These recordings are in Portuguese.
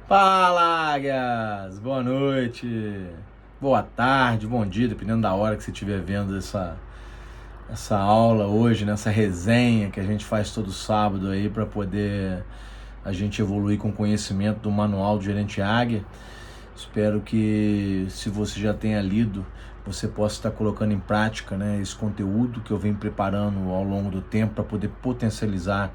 Fala, águias! Boa noite, boa tarde, bom dia, dependendo da hora que você estiver vendo essa aula hoje, nessa resenha que a gente faz todo sábado aí para poder a gente evoluir com o conhecimento do Manual do Gerente Águia. Espero que, se você já tenha lido, você possa estar colocando em prática, né, esse conteúdo que eu venho preparando ao longo do tempo para poder potencializar,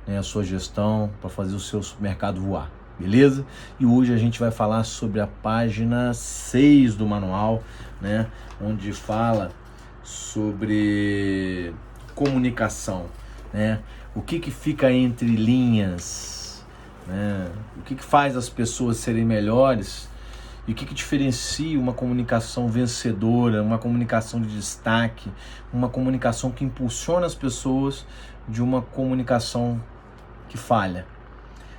né, a sua gestão, para fazer o seu mercado voar. Beleza? E hoje a gente vai falar sobre a página 6 do manual, né, onde fala sobre comunicação, né? O que fica entre linhas, né? O que faz as pessoas serem melhores e o que diferencia uma comunicação vencedora, uma comunicação de destaque, uma comunicação que impulsiona as pessoas de uma comunicação que falha.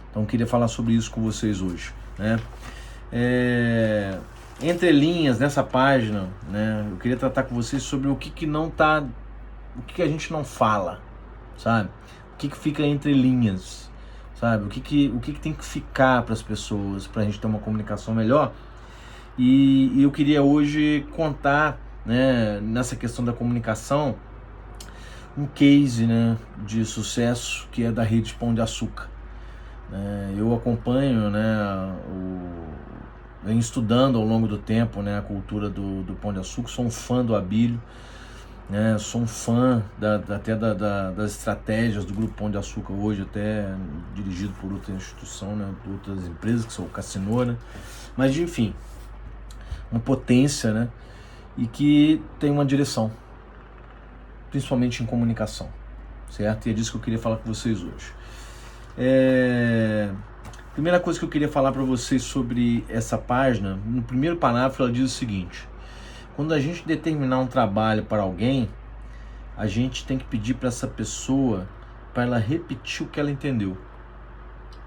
Então eu queria falar sobre isso com vocês hoje, né? Entre linhas nessa página, né, eu queria tratar com vocês sobre o que não tá, o que a gente não fala, sabe? O que fica entre linhas, sabe? O que tem que ficar para as pessoas, para a gente ter uma comunicação melhor. E eu queria hoje contar, né, nessa questão da comunicação, um case, né, de sucesso que é da rede Pão de Açúcar. Eu acompanho, né, venho estudando ao longo do tempo, né, a cultura do Pão de Açúcar, sou um fã do Abílio, né, sou um fã das estratégias do Grupo Pão de Açúcar hoje, até dirigido por outra instituição, né, por outras empresas, que são o Cassinô, né, mas enfim, uma potência, né, e que tem uma direção, principalmente em comunicação, certo? E é disso que eu queria falar com vocês hoje. Primeira coisa que eu queria falar para vocês sobre essa página, no primeiro parágrafo ela diz o seguinte: quando a gente determinar um trabalho para alguém, a gente tem que pedir para essa pessoa para ela repetir o que ela entendeu,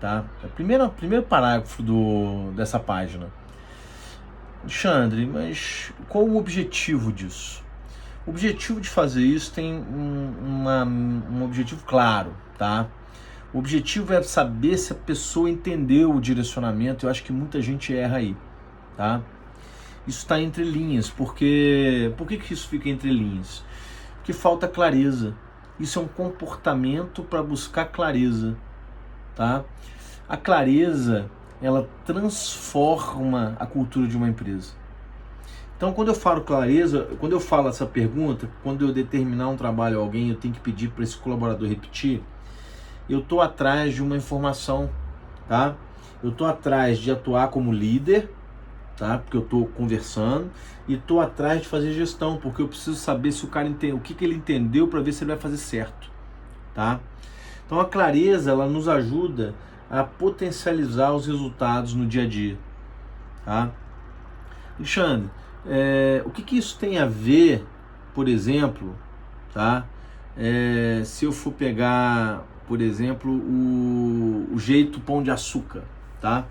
tá? É o primeiro parágrafo dessa página. Alexandre, mas qual o objetivo disso? O objetivo de fazer isso tem um objetivo claro, tá? O objetivo é saber se a pessoa entendeu o direcionamento. Eu acho que muita gente erra aí, tá? Isso está entre linhas, porque... Por que isso fica entre linhas? Porque falta clareza. Isso é um comportamento para buscar clareza, tá? A clareza, ela transforma a cultura de uma empresa. Então, quando eu falo clareza, quando eu falo essa pergunta, quando eu determinar um trabalho a alguém, eu tenho que pedir para esse colaborador repetir, eu estou atrás de uma informação, tá? Eu estou atrás de atuar como líder, tá? Porque eu estou conversando, e estou atrás de fazer gestão, porque eu preciso saber se o cara entende, o que ele entendeu, para ver se ele vai fazer certo, tá? Então a clareza, ela nos ajuda a potencializar os resultados no dia a dia, tá? Alexandre, o que isso tem a ver, por exemplo, tá? Se eu for pegar, por exemplo, o jeito Pão de Açúcar, tá?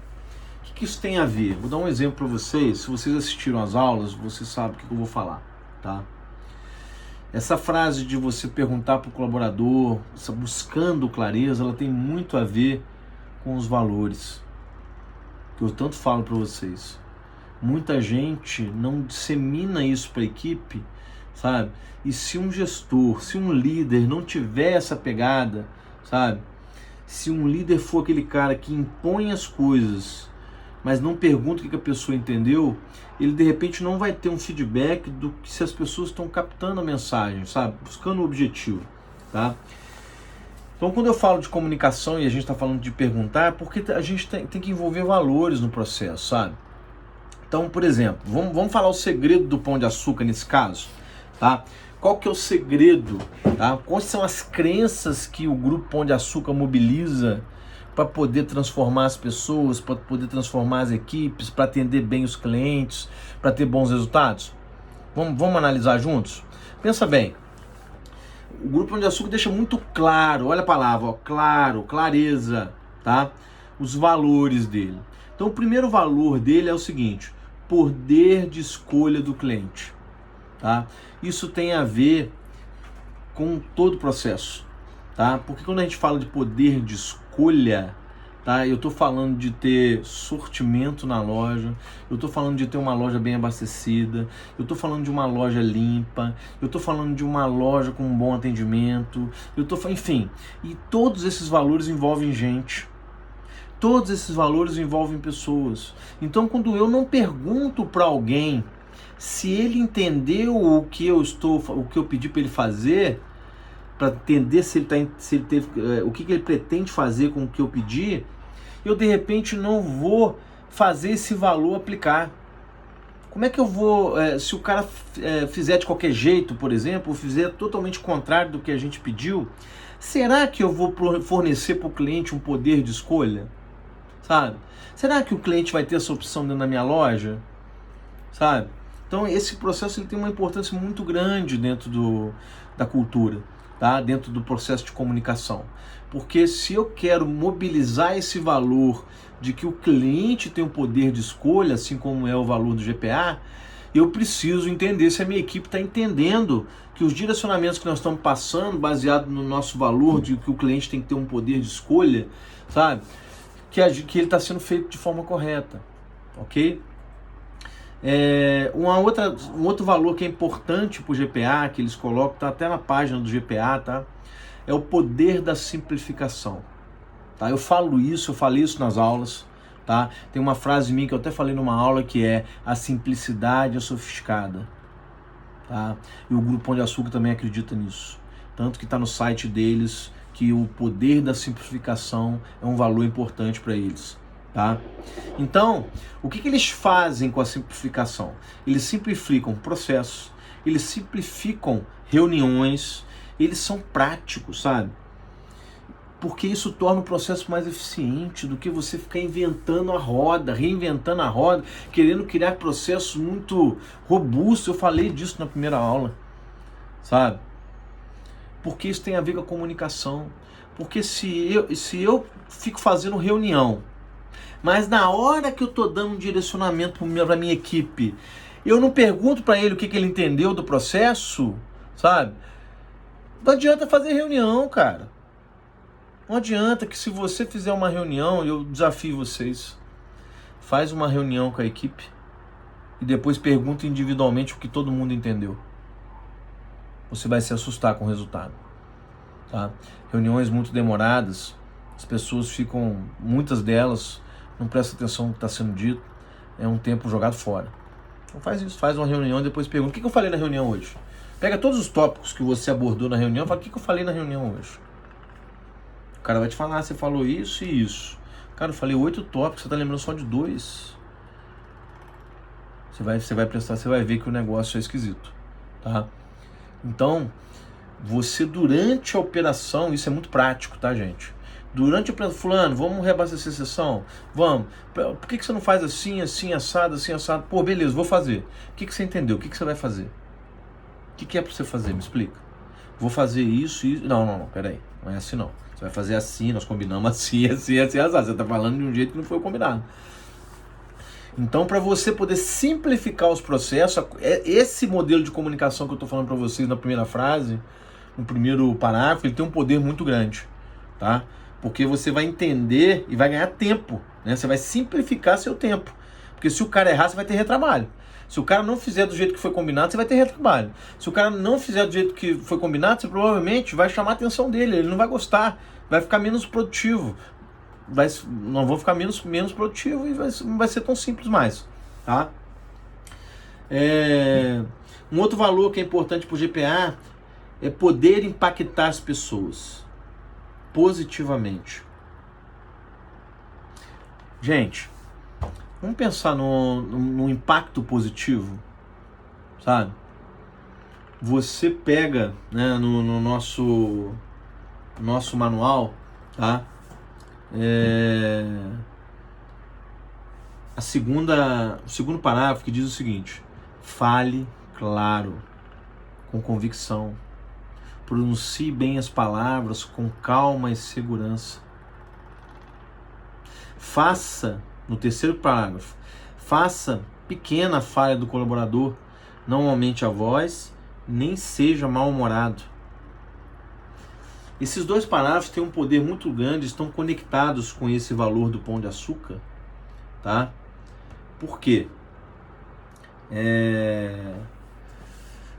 O que isso tem a ver? Vou dar um exemplo para vocês. Se vocês assistiram às aulas, você sabe o que eu vou falar, tá? Essa frase de você perguntar para o colaborador, buscando clareza, ela tem muito a ver com os valores, que eu tanto falo para vocês. Muita gente não dissemina isso para a equipe, sabe? E se um gestor, se um líder não tiver essa pegada, sabe? Se um líder for aquele cara que impõe as coisas, mas não pergunta o que a pessoa entendeu, ele de repente não vai ter um feedback do que se as pessoas estão captando a mensagem, sabe? Buscando o objetivo, tá? Então, quando eu falo de comunicação e a gente está falando de perguntar, é porque a gente tem que envolver valores no processo, sabe? Então, por exemplo, vamos falar o segredo do Pão de Açúcar nesse caso, tá? Qual que é o segredo, tá? Quais são as crenças que o Grupo Pão de Açúcar mobiliza para poder transformar as pessoas, para poder transformar as equipes, para atender bem os clientes, para ter bons resultados? Vamos analisar juntos? Pensa bem. O Grupo Pão de Açúcar deixa muito claro, olha a palavra, ó, claro, clareza, tá? Os valores dele. Então, o primeiro valor dele é o seguinte: poder de escolha do cliente, tá? Isso tem a ver com todo o processo, tá? Porque quando a gente fala de poder de escolha, tá? Eu estou falando de ter sortimento na loja, eu estou falando de ter uma loja bem abastecida, eu estou falando de uma loja limpa, eu estou falando de uma loja com um bom atendimento, enfim, e todos esses valores envolvem gente. Todos esses valores envolvem pessoas. Então, quando eu não pergunto para alguém se ele entendeu o que eu pedi para ele fazer, para entender se ele teve, o que ele pretende fazer com o que eu pedi, eu de repente não vou fazer esse valor aplicar. Como é que eu vou, se o cara fizer de qualquer jeito, por exemplo, ou fizer totalmente contrário do que a gente pediu, será que eu vou fornecer para o cliente um poder de escolha? Sabe? Será que o cliente vai ter essa opção dentro da minha loja? Sabe? Então esse processo ele tem uma importância muito grande dentro da cultura, tá? Dentro do processo de comunicação. Porque se eu quero mobilizar esse valor de que o cliente tem o poder de escolha, assim como é o valor do GPA, eu preciso entender se a minha equipe está entendendo que os direcionamentos que nós estamos passando, baseado no nosso valor de que o cliente tem que ter um poder de escolha, sabe? Que ele está sendo feito de forma correta, ok? Um outro valor que é importante para o GPA, que eles colocam, está até na página do GPA, tá? É o poder da simplificação. Tá? Eu falei isso nas aulas, tá? Tem uma frase minha que eu até falei numa aula que é: a simplicidade é sofisticada. Tá? E o Grupo Pão de Açúcar também acredita nisso. Tanto que está no site deles que o poder da simplificação é um valor importante para eles. Tá? Então, o que eles fazem com a simplificação? Eles simplificam processos, eles simplificam reuniões, eles são práticos, sabe? Porque isso torna o processo mais eficiente do que você ficar inventando a roda, reinventando a roda, querendo criar processos muito robustos. Eu falei disso na primeira aula, sabe? Porque isso tem a ver com a comunicação. Porque se eu fico fazendo reunião, mas na hora que eu estou dando um direcionamento para minha equipe, eu não pergunto para ele o que ele entendeu do processo, sabe? Não adianta fazer reunião, cara. Não adianta que se você fizer uma reunião, eu desafio vocês, faz uma reunião com a equipe e depois pergunta individualmente o que todo mundo entendeu. Você vai se assustar com o resultado. Tá? Reuniões muito demoradas, as pessoas ficam, muitas delas, não prestam atenção no que está sendo dito, é um tempo jogado fora. Então faz isso, faz uma reunião e depois pergunta: o que eu falei na reunião hoje? Pega todos os tópicos que você abordou na reunião e fala: o que eu falei na reunião hoje? O cara vai te falar: você falou isso e isso. Cara, eu falei 8 tópicos, você está lembrando só de 2. Você vai ver que o negócio é esquisito, tá? Então, você durante a operação, isso é muito prático, tá, gente? Durante a operação, fulano, vamos reabastecer a sessão? Vamos. Por que você não faz assim, assim, assado, assim, assado? Pô, beleza, vou fazer. O que você entendeu? O que você vai fazer? O que é pra você fazer? Me explica. Vou fazer isso e... Não, peraí. Não é assim não. Você vai fazer assim, nós combinamos assim, assado. Você tá falando de um jeito que não foi combinado. Então, para você poder simplificar os processos, esse modelo de comunicação que eu estou falando para vocês na primeira frase, no primeiro parágrafo, ele tem um poder muito grande, tá? Porque você vai entender e vai ganhar tempo, né? Você vai simplificar seu tempo. Porque se o cara errar, você vai ter retrabalho. Se o cara não fizer do jeito que foi combinado, você vai ter retrabalho. Se o cara não fizer do jeito que foi combinado, você provavelmente vai chamar a atenção dele, ele não vai gostar, vai ficar menos produtivo. Não vou ficar menos produtivo e não vai ser tão simples mais, tá? Um outro valor que é importante para o GPA é poder impactar as pessoas positivamente. Gente, vamos pensar no impacto positivo, sabe? Você pega, né, no nosso manual, tá? O segundo parágrafo, que diz o seguinte: fale claro, com convicção, pronuncie bem as palavras com calma e segurança. No terceiro parágrafo, faça pequena falha do colaborador, não aumente a voz, nem seja mal-humorado. Esses dois parágrafos têm um poder muito grande, estão conectados com esse valor do Pão de Açúcar, tá? Por quê?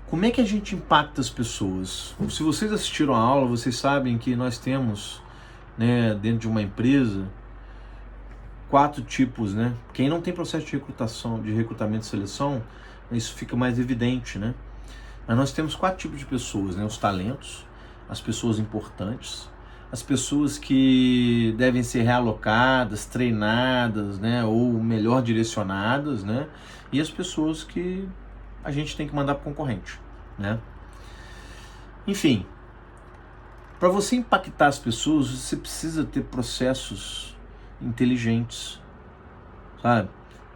Como é que a gente impacta as pessoas? Se vocês assistiram a aula, vocês sabem que nós temos, né, dentro de uma empresa, 4 tipos, né? Quem não tem processo de recrutamento e seleção, isso fica mais evidente, né? Mas nós temos 4 tipos de pessoas, né? Os talentos, as pessoas importantes, as pessoas que devem ser realocadas, treinadas, né? Ou melhor direcionadas, né? E as pessoas que a gente tem que mandar para o concorrente, né? Enfim, para você impactar as pessoas, você precisa ter processos inteligentes, sabe?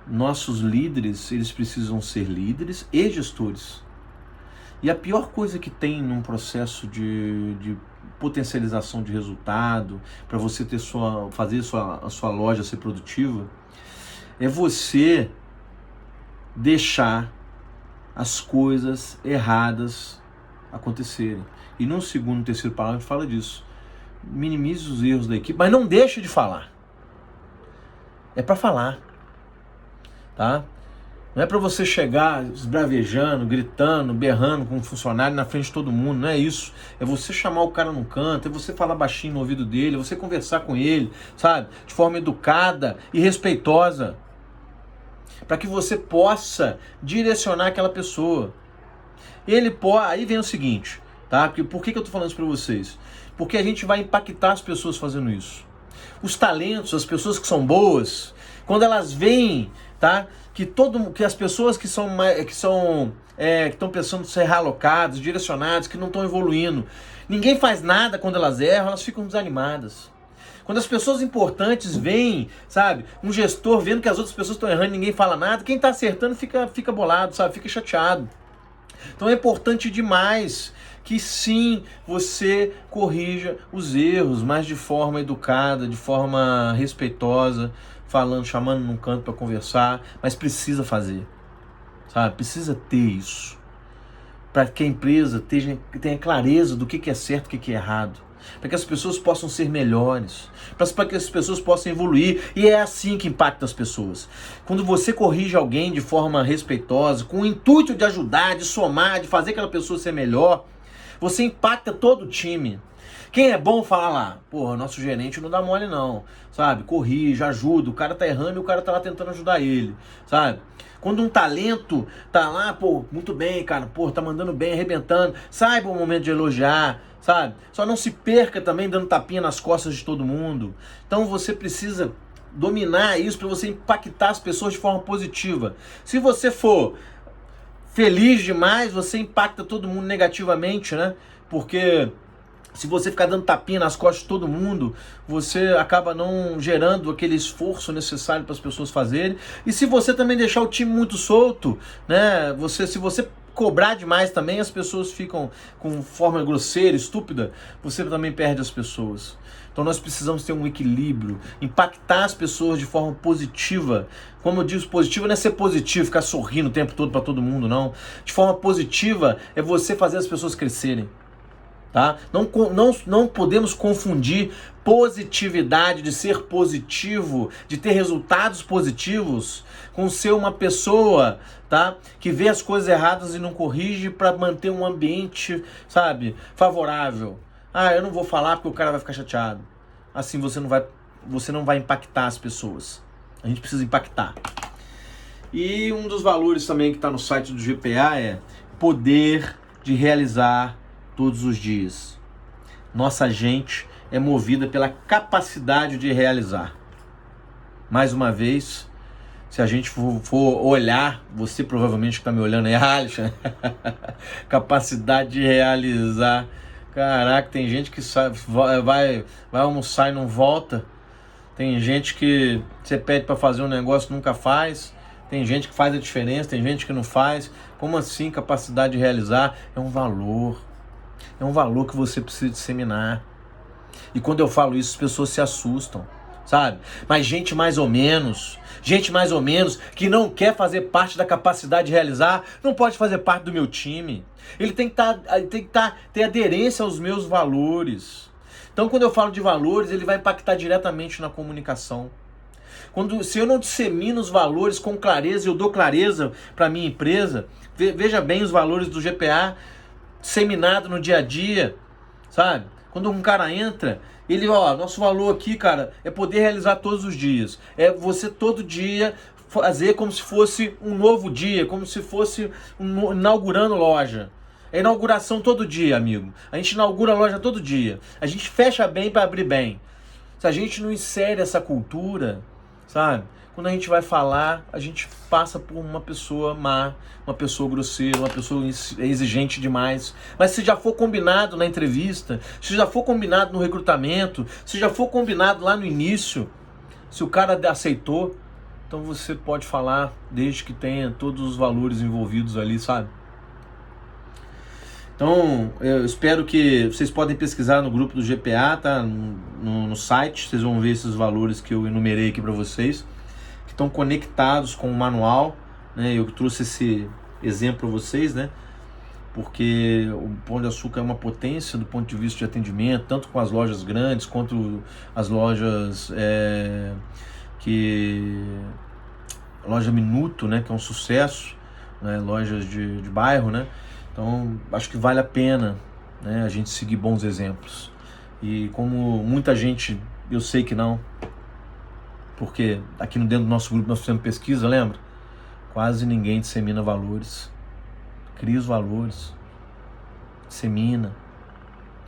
Nossos líderes, eles precisam ser líderes e gestores. E a pior coisa que tem num processo de potencialização de resultado, para você ter fazer a sua loja ser produtiva, é você deixar as coisas erradas acontecerem. E no segundo, terceiro parágrafo fala disso. Minimize os erros da equipe, mas não deixe de falar. É para falar, tá? Não é para você chegar esbravejando, gritando, berrando com um funcionário na frente de todo mundo, não é isso. É você chamar o cara num canto, é você falar baixinho no ouvido dele, é você conversar com ele, sabe? De forma educada e respeitosa, para que você possa direcionar aquela pessoa. Aí vem o seguinte, tá? Por que eu tô falando isso para vocês? Porque a gente vai impactar as pessoas fazendo isso. Os talentos, as pessoas que são boas, quando elas veem, tá? Que as pessoas que estão pensando em ser realocadas, direcionadas, que não estão evoluindo, ninguém faz nada quando elas erram, elas ficam desanimadas. Quando as pessoas importantes veem, sabe, um gestor vendo que as outras pessoas estão errando e ninguém fala nada, quem está acertando fica bolado, sabe, fica chateado. Então é importante demais que sim, você corrija os erros, mas de forma educada, de forma respeitosa, chamando num canto para conversar, mas precisa fazer, sabe? Precisa ter isso, para que a empresa tenha clareza do que é certo e o que é errado, para que as pessoas possam ser melhores, para que as pessoas possam evoluir, e é assim que impacta as pessoas. Quando você corrige alguém de forma respeitosa, com o intuito de ajudar, de somar, de fazer aquela pessoa ser melhor, você impacta todo o time. Quem é bom fala lá, porra, nosso gerente não dá mole não, sabe? Corrige, ajuda, o cara tá errando e o cara tá lá tentando ajudar ele, sabe? Quando um talento tá lá, pô, muito bem, cara, pô, tá mandando bem, arrebentando, saiba o momento de elogiar, sabe? Só não se perca também dando tapinha nas costas de todo mundo. Então você precisa dominar isso para você impactar as pessoas de forma positiva. Se você for feliz demais, você impacta todo mundo negativamente, né? Porque se você ficar dando tapinha nas costas de todo mundo, você acaba não gerando aquele esforço necessário para as pessoas fazerem. E se você também deixar o time muito solto, né? Se você cobrar demais também, as pessoas ficam com forma grosseira, estúpida, você também perde as pessoas. Então nós precisamos ter um equilíbrio, impactar as pessoas de forma positiva. Como eu digo, positivo não é ser positivo, ficar sorrindo o tempo todo para todo mundo, não. De forma positiva é você fazer as pessoas crescerem. Tá? Não podemos confundir positividade, de ser positivo, de ter resultados positivos, com ser uma pessoa, tá, que vê as coisas erradas e não corrige para manter um ambiente, sabe, favorável. Eu não vou falar porque o cara vai ficar chateado. Assim você não vai impactar as pessoas. A gente precisa impactar. E um dos valores também que está no site do GPA é poder de realizar todos os dias. Nossa gente é movida pela capacidade de realizar. Mais uma vez, se a gente for olhar, você provavelmente que está me olhando aí, Alisson, capacidade de realizar. Caraca, tem gente que vai almoçar e não volta. Tem gente que você pede para fazer um negócio e nunca faz. Tem gente que faz a diferença, tem gente que não faz. Como assim capacidade de realizar? É um valor. É um valor que você precisa disseminar. E quando eu falo isso, as pessoas se assustam, sabe? Mas gente mais ou menos que não quer fazer parte da capacidade de realizar, não pode fazer parte do meu time. Ele tem que ter aderência aos meus valores. Então, quando eu falo de valores, ele vai impactar diretamente na comunicação. Se eu não dissemino os valores com clareza, eu dou clareza para minha empresa, veja bem os valores do GPA disseminado no dia a dia, sabe? Quando um cara entra, ele, nosso valor aqui, cara, é poder realizar todos os dias. É você todo dia fazer como se fosse um novo dia, como se fosse inaugurando loja. É inauguração todo dia, amigo. A gente inaugura a loja todo dia. A gente fecha bem para abrir bem. Se a gente não insere essa cultura, sabe? Quando a gente vai falar, a gente passa por uma pessoa má, uma pessoa grosseira, uma pessoa exigente demais. Mas se já for combinado na entrevista, se já for combinado no recrutamento, se já for combinado lá no início, se o cara aceitou, então você pode falar desde que tenha todos os valores envolvidos ali, sabe? Então, eu espero que vocês podem pesquisar no grupo do GPA, tá? No site, vocês vão ver esses valores que eu enumerei aqui para vocês, que estão conectados com o manual, né? Eu trouxe esse exemplo para vocês, né? Porque o Pão de Açúcar é uma potência do ponto de vista de atendimento, tanto com as lojas grandes quanto as lojas loja Minuto, né? Que é um sucesso, né? Lojas de bairro, né? Então, acho que vale a pena, né, a gente seguir bons exemplos. E como muita gente, eu sei que não, porque aqui dentro do nosso grupo nós fizemos pesquisa, lembra? Quase ninguém dissemina valores. Cria os valores, dissemina,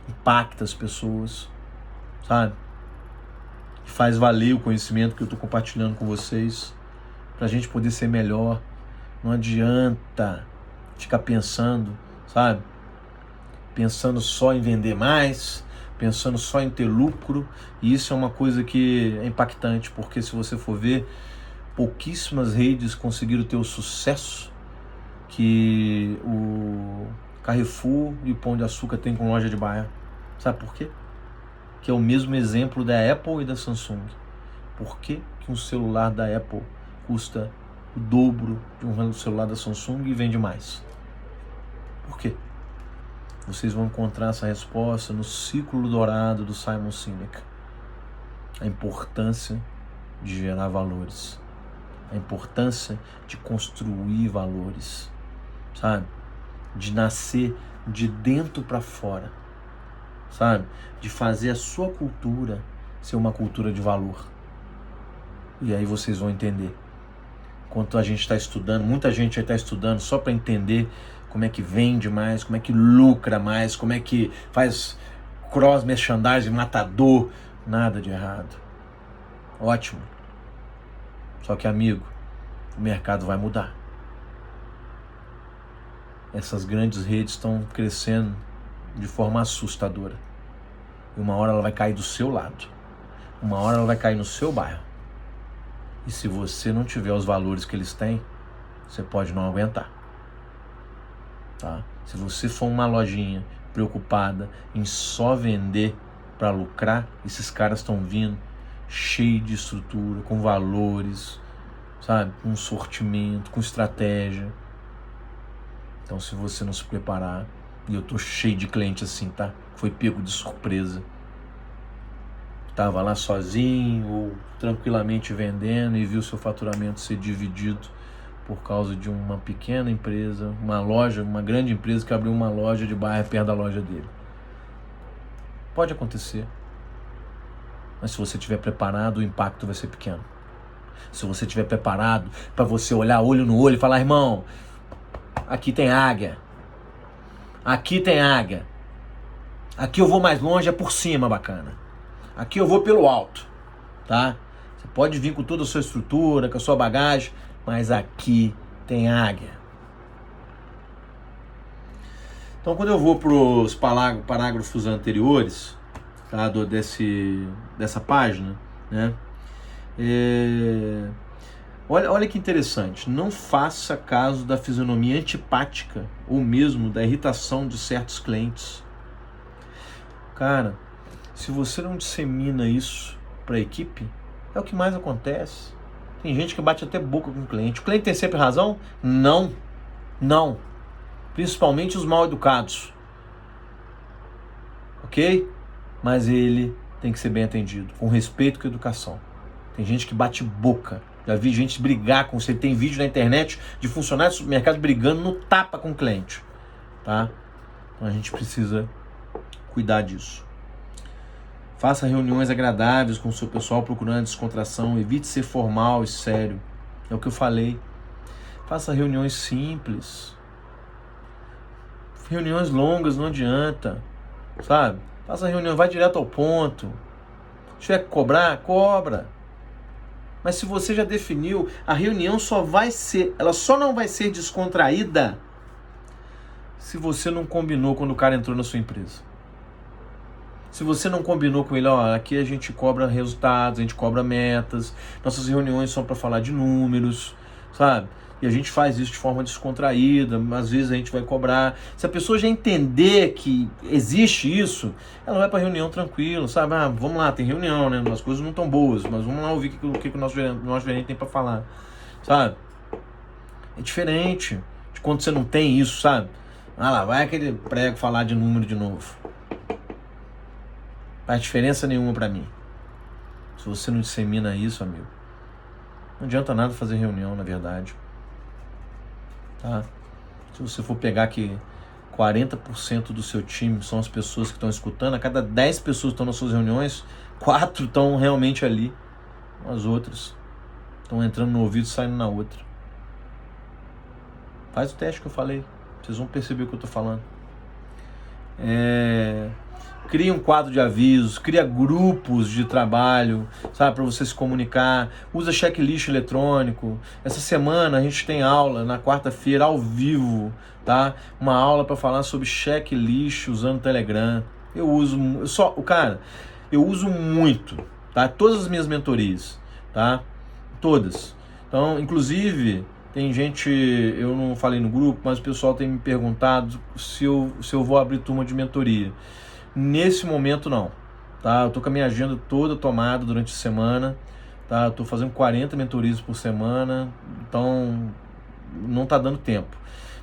impacta as pessoas, sabe? E faz valer o conhecimento que eu estou compartilhando com vocês, para a gente poder ser melhor. Não adianta ficar pensando, sabe? Pensando só em vender mais, pensando só em ter lucro. E isso é uma coisa que é impactante, porque se você for ver, pouquíssimas redes conseguiram ter o sucesso que o Carrefour e o Pão de Açúcar têm com loja de bairro. Sabe por quê? Que é o mesmo exemplo da Apple e da Samsung. Por que um celular da Apple custa o dobro de um celular da Samsung e vende mais? Por quê? Vocês vão encontrar essa resposta no ciclo dourado do Simon Sinek. A importância de gerar valores. A importância de construir valores. Sabe? De nascer de dentro para fora. Sabe? De fazer a sua cultura ser uma cultura de valor. E aí vocês vão entender. Enquanto a gente está estudando, muita gente está estudando só para entender como é que vende mais, como é que lucra mais, como é que faz cross merchandising, matador, nada de errado. Ótimo. Só que, amigo, o mercado vai mudar. Essas grandes redes estão crescendo de forma assustadora. E uma hora ela vai cair do seu lado. Uma hora ela vai cair no seu bairro. E se você não tiver os valores que eles têm, você pode não aguentar. Tá? Se você for uma lojinha preocupada em só vender para lucrar, esses caras estão vindo cheio de estrutura, com valores, sabe? Com sortimento, com estratégia. Então, se você não se preparar, e eu tô cheio de cliente assim, tá? Foi pego de surpresa. Tava lá sozinho ou tranquilamente vendendo e viu seu faturamento ser dividido por causa de uma pequena empresa, uma loja, uma grande empresa que abriu uma loja de bairro perto da loja dele. Pode acontecer. Mas se você estiver preparado, o impacto vai ser pequeno. Se você estiver preparado para você olhar olho no olho e falar, irmão, aqui tem águia. Aqui tem águia. Aqui eu vou mais longe, é por cima, bacana. Aqui eu vou pelo alto, tá? Você pode vir com toda a sua estrutura, com a sua bagagem, mas aqui tem águia. Então, quando eu vou para os parágrafos anteriores, tá, dessa página, né? Olha que interessante. Não faça caso da fisionomia antipática ou mesmo da irritação de certos clientes. Cara, se você não dissemina isso para a equipe, é o que mais acontece. Tem gente que bate até boca com o cliente. O cliente tem sempre razão? Não. Não. Principalmente os mal educados. Ok? mas ele tem que ser bem atendido, com respeito e com educação. Tem gente que bate boca. Já vi gente brigar com você. Tem vídeo na internet de funcionários do supermercado brigando no tapa com o cliente. Tá? Então a gente precisa cuidar disso. Faça reuniões agradáveis com o seu pessoal procurando descontração. Evite ser formal e sério. É o que eu falei. Faça reuniões simples. Reuniões longas não adianta. Sabe? Faça reunião, vai direto ao ponto. Se tiver que cobrar, cobra. Mas se você já definiu, a reunião ela só não vai ser descontraída se você não combinou quando o cara entrou na sua empresa. Se você não combinou com ele, ó, aqui a gente cobra resultados, a gente cobra metas, nossas reuniões são para falar de números, sabe? E a gente faz isso de forma descontraída, às vezes a gente vai cobrar. Se a pessoa já entender que existe isso, ela vai para a reunião tranquilo, sabe? Ah, vamos lá, tem reunião, né? As coisas não estão boas, mas vamos lá ouvir o que o nosso gerente tem para falar, sabe? É diferente de quando você não tem isso, sabe? Ah lá, vai aquele prego falar de número de novo. Não faz diferença nenhuma para mim. Se você não dissemina isso, amigo, não adianta nada fazer reunião, na verdade. Tá? Se você for pegar que 40% do seu time são as pessoas que estão escutando, a cada 10 pessoas que estão nas suas reuniões, 4 estão realmente ali. As outras estão entrando no ouvido e saindo na outra. Faz o teste que eu falei. Vocês vão perceber o que eu estou falando. Cria um quadro de avisos, cria grupos de trabalho, sabe, para você se comunicar. Usa checklist eletrônico. Essa semana a gente tem aula na quarta-feira ao vivo, tá? Uma aula para falar sobre checklist usando o Telegram. Eu uso muito, tá? Todas as minhas mentorias, tá? Todas. Então, inclusive, tem gente, eu não falei no grupo, mas o pessoal tem me perguntado se eu vou abrir turma de mentoria. Nesse momento não, tá? Eu tô com a minha agenda toda tomada durante a semana, tá? Eu tô fazendo 40 mentorias por semana, então não tá dando tempo.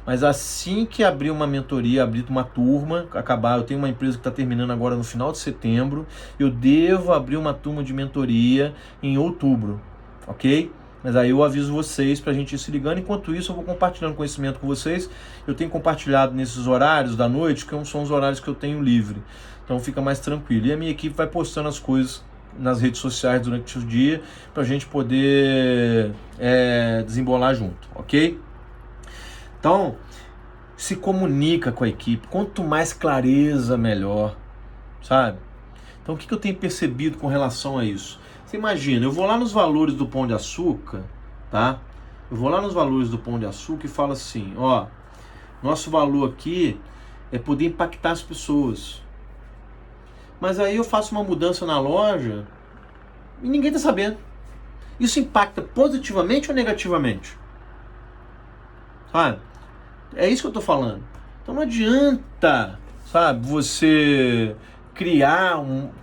Mas assim que abrir uma mentoria, abrir uma turma, acabar, eu tenho uma empresa que está terminando agora no final de setembro, eu devo abrir uma turma de mentoria em outubro, ok? Mas aí eu aviso vocês pra gente ir se ligando. Enquanto isso, eu vou compartilhando conhecimento com vocês. Eu tenho compartilhado nesses horários da noite, que são os horários que eu tenho livre. Então fica mais tranquilo. E a minha equipe vai postando as coisas nas redes sociais durante o dia pra gente poder desembolar junto, ok? Então, se comunica com a equipe. Quanto mais clareza, melhor, sabe? Então o que eu tenho percebido com relação a isso? Você imagina, eu vou lá nos valores do Pão de Açúcar, tá? Eu vou lá nos valores do Pão de Açúcar e falo assim, ó, nosso valor aqui é poder impactar as pessoas. Mas aí eu faço uma mudança na loja e ninguém tá sabendo. Isso impacta positivamente ou negativamente? Sabe? É isso que eu tô falando. Então não adianta, sabe, você criar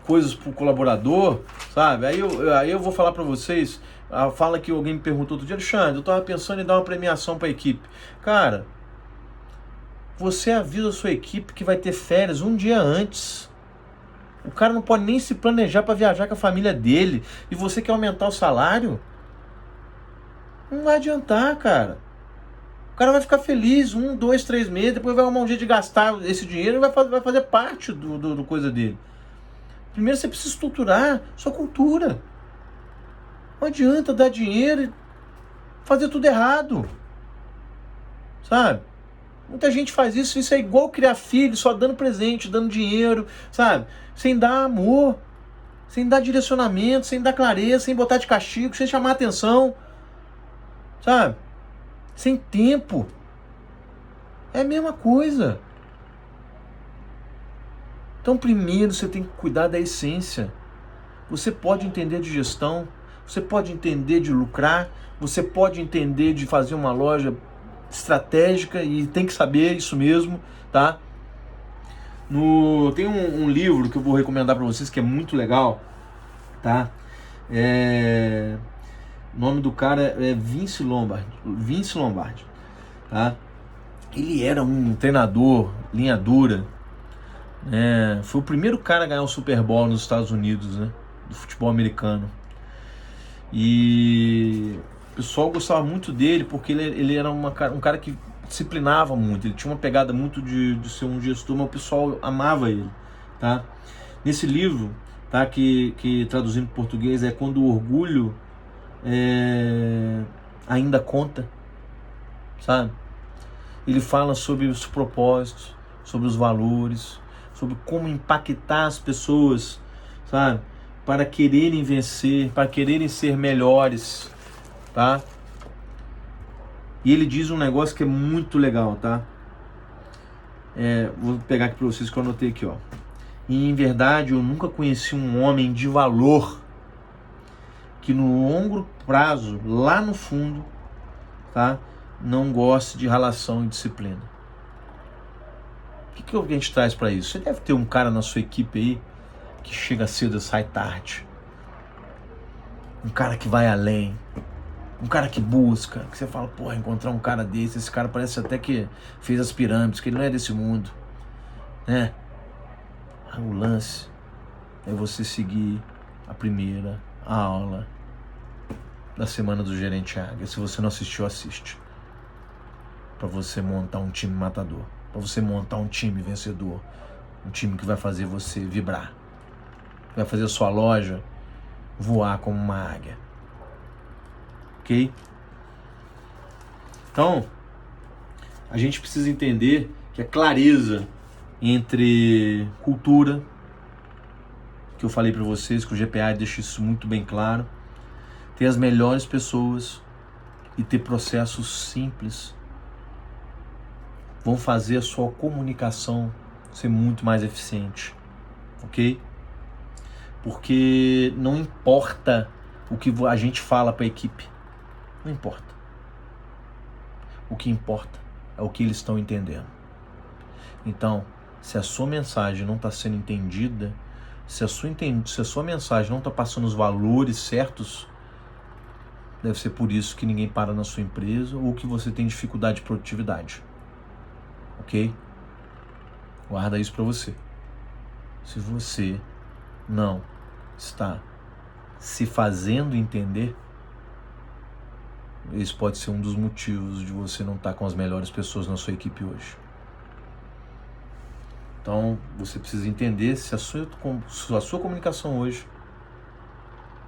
coisas para o colaborador, sabe? Aí eu vou falar para vocês, fala que alguém me perguntou outro dia, Alexandre, eu estava pensando em dar uma premiação para a equipe. Cara, você avisa a sua equipe que vai ter férias um dia antes. O cara não pode nem se planejar para viajar com a família dele e você quer aumentar o salário? Não vai adiantar, cara. O cara vai ficar feliz 1, 2, 3 meses, depois vai arrumar um jeito de gastar esse dinheiro e vai fazer parte do coisa dele. Primeiro você precisa estruturar sua cultura. Não adianta dar dinheiro e fazer tudo errado. Sabe? Muita gente faz isso, isso é igual criar filho, só dando presente, dando dinheiro, sabe? Sem dar amor, sem dar direcionamento, sem dar clareza, sem botar de castigo, sem chamar atenção, sabe? Sem tempo. É a mesma coisa. Então primeiro você tem que cuidar da essência. Você pode entender de gestão, você pode entender de lucrar, você pode entender de fazer uma loja estratégica e tem que saber isso mesmo, tá? Tem um livro que eu vou recomendar para vocês que é muito legal, tá? O nome do cara é Vince Lombardi, tá? Ele era um treinador linha dura Foi o primeiro cara a ganhar o Super Bowl nos Estados Unidos, né? Do futebol americano. E o pessoal gostava muito dele porque ele era um cara que disciplinava muito. Ele tinha uma pegada muito de ser um gestor, mas o pessoal amava ele, tá? Nesse livro, tá, que traduzindo para português é Quando o Orgulho Ainda Conta, sabe? Ele fala sobre os propósitos, sobre os valores, sobre como impactar as pessoas, sabe? Para quererem vencer, para quererem ser melhores, tá? E ele diz um negócio que é muito legal, tá? Vou pegar aqui para vocês que eu anotei aqui, ó. E em verdade eu nunca conheci um homem de valor que no longo prazo, lá no fundo, tá, não goste de relação e disciplina. O que a gente traz para isso? Você deve ter um cara na sua equipe aí que chega cedo e sai tarde. Um cara que vai além. Um cara que busca, que você fala, porra, encontrar um cara desse, esse cara parece até que fez as pirâmides, que ele não é desse mundo, né? O lance é você seguir a primeira aula da semana do Gerente Águia. Se você não assistiu, assiste. Para você montar um time matador, para você montar um time vencedor, um time que vai fazer você vibrar, vai fazer a sua loja voar como uma águia. Ok? Então, a gente precisa entender que a clareza entre cultura, que eu falei para vocês, que o GPA deixa isso muito bem claro, ter as melhores pessoas e ter processos simples vão fazer a sua comunicação ser muito mais eficiente, ok? Porque não importa o que a gente fala para a equipe, não importa. O que importa é o que eles estão entendendo. Então, se a sua mensagem não está sendo entendida, se a sua mensagem não está passando os valores certos, deve ser por isso que ninguém para na sua empresa ou que você tem dificuldade de produtividade. Ok? Guarda isso para você. Se você não está se fazendo entender, esse pode ser um dos motivos de você não estar com as melhores pessoas na sua equipe hoje. Então, você precisa entender se a sua comunicação hoje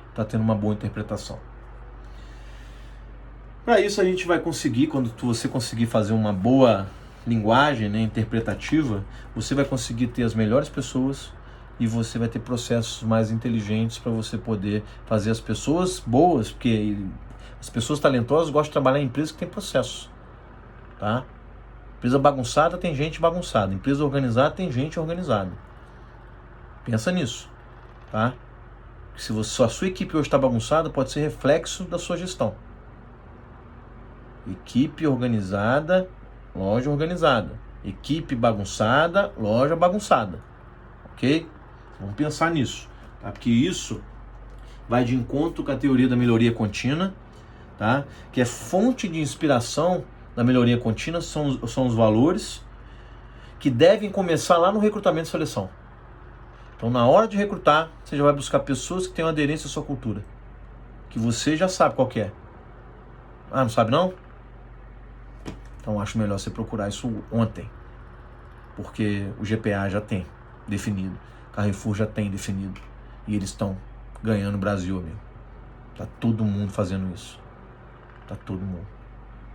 está tendo uma boa interpretação. Para isso, a gente vai conseguir, quando você conseguir fazer uma boa linguagem, né, interpretativa, você vai conseguir ter as melhores pessoas e você vai ter processos mais inteligentes para você poder fazer as pessoas boas, porque as pessoas talentosas gostam de trabalhar em empresas que tem processo, tá? Empresa bagunçada tem gente bagunçada, empresa organizada tem gente organizada. Pensa nisso, tá? Se a sua equipe hoje está bagunçada, pode ser reflexo da sua gestão. Equipe organizada, loja organizada. Equipe bagunçada, loja bagunçada. Ok? Vamos pensar nisso, tá? Porque isso vai de encontro com a teoria da melhoria contínua, tá? Que é fonte de inspiração da melhoria contínua, são os valores que devem começar lá no recrutamento e seleção. Então, na hora de recrutar, você já vai buscar pessoas que tenham aderência à sua cultura, que você já sabe qual que é. Ah, não sabe não? Então, acho melhor você procurar isso ontem, porque o GPA já tem definido, Carrefour já tem definido, e eles estão ganhando o Brasil, amigo. Tá todo mundo fazendo isso. Tá todo mundo.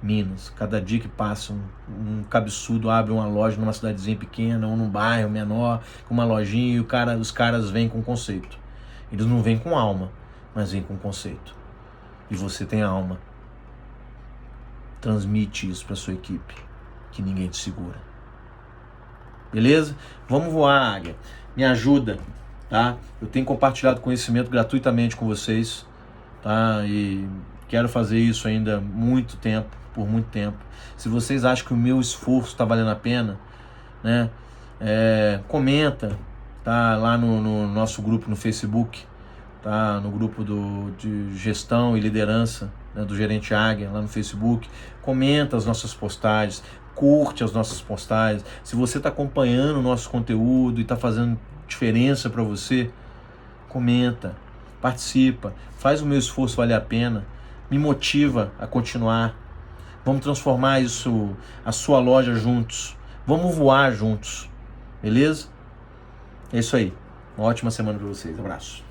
Minas, cada dia que passa um cabeçudo abre uma loja numa cidadezinha pequena ou num bairro menor, com uma lojinha, e os caras vêm com conceito. Eles não vêm com alma, mas vêm com conceito. E você tem alma. Transmite isso para sua equipe, que ninguém te segura. Beleza? Vamos voar, águia. Me ajuda, tá? Eu tenho compartilhado conhecimento gratuitamente com vocês, tá? E quero fazer isso ainda por muito tempo. Se vocês acham que o meu esforço está valendo a pena, né? Comenta, tá? Lá no nosso grupo no Facebook, tá? No grupo de gestão e liderança, né, do Gerente Águia, lá no Facebook. Comenta as nossas postagens, curte as nossas postagens. Se você está acompanhando o nosso conteúdo e está fazendo diferença para você, comenta, participa, faz o meu esforço valer a pena, me motiva a continuar. Vamos transformar isso, a sua loja juntos. Vamos voar juntos, beleza? É isso aí. Uma ótima semana para vocês. Abraço.